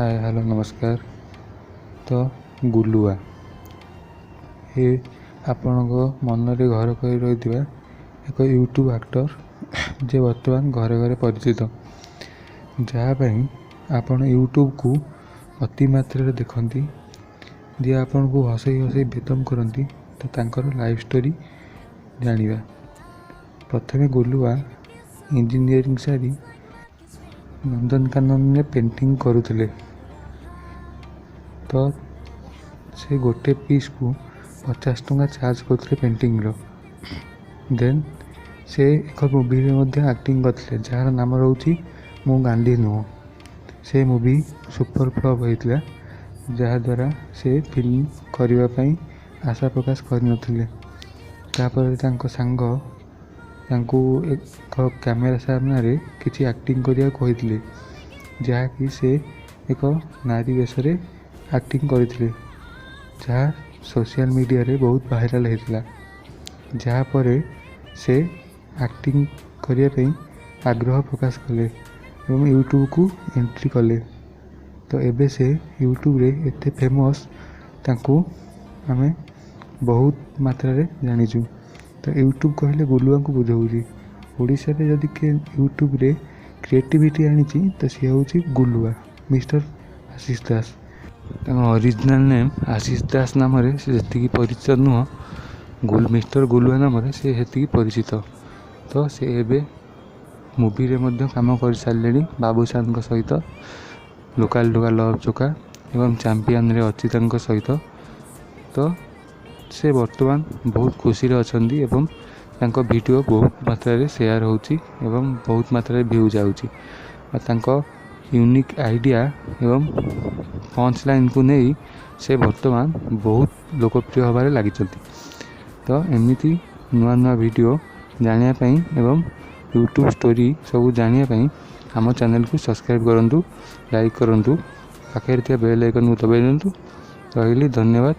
Hi hello नमस्कार। तो गुलुआ ये आपणको मनरे घर कर रही एक यूट्यूब एक्टर जे बर्तमान घरे घरे परिचित जहाँपाई आपण यूट्यूब को अति मात्रा देखती जी आपण को हसई हसई बेदम करती तो तांकर लाइफ स्टोरी जानिबा। प्रथमे गुलुआ इंजीनियरिंग सारी नंदनकानन में पेंटिंग करुले तो से गोटे पीस को 50 टंका चार्ज करते पेंटिंग रो। देन से एक मूवी में एक्टिंग करते जार नाम रोची मु गांधी नुह। से मूवी सुपर फ्लॉप होता जहाद्वारा से फिल्म करने आशा प्रकाश करनथिले। तापर तांको सांग तांको एक कैमेरा सामने किसी एक्टिंग करिया कहिथिले जहाँकि से एक नारी वेश एक्टिंग करथिले जहाँ सोशल मीडिया रे बहुत वायरल होता जहाँपर से एक्टिंग करने आग्रह प्रकाश कले और यूट्यूब को एंट्री कले। तो एबे से यूट्यूब रे एते फेमस तांको आमे बहुत मात्रा रे जानिचु। तो यूट्यूब कहले गुलुआ को बुझाऊँगी ओडिशा रे जदि के यूट्यूब रे क्रिएटिविटी आनी तो सी हूँ गुलुआ मिस्टर आशीष दास। ओरिजिनल नेम आशीष दास नाम से जी परिचित नुह मिस्टर गुलुआ नाम से जी परिचित। तो से एबे मूवी रे मध्य काम कर सारे बाबूशान सहित लोकाल टोका लव चोका एवं चैंपियन रे अच्युता सहित। तो से बर्तमान बहुत खुशी अछंती एवं तांको वीडियो बहुत मात्रा रे शेयर होची एवं बहुत मात्रा रे व्यू जाउची और तांको यूनिक आइडिया एवं पंच लाइन को नहीं से बर्तमान बहुत लोकप्रिय होबार लगी। तो एमती नुआ नुआ वीडियो जानिया पई एवं यूट्यूब स्टोरी सब जानिया पई आम चैनल को सब्सक्राइब करंतु, लाइक करंतु, पाखे बेल आइकन को दबाई दिंतु। रही धन्यवाद।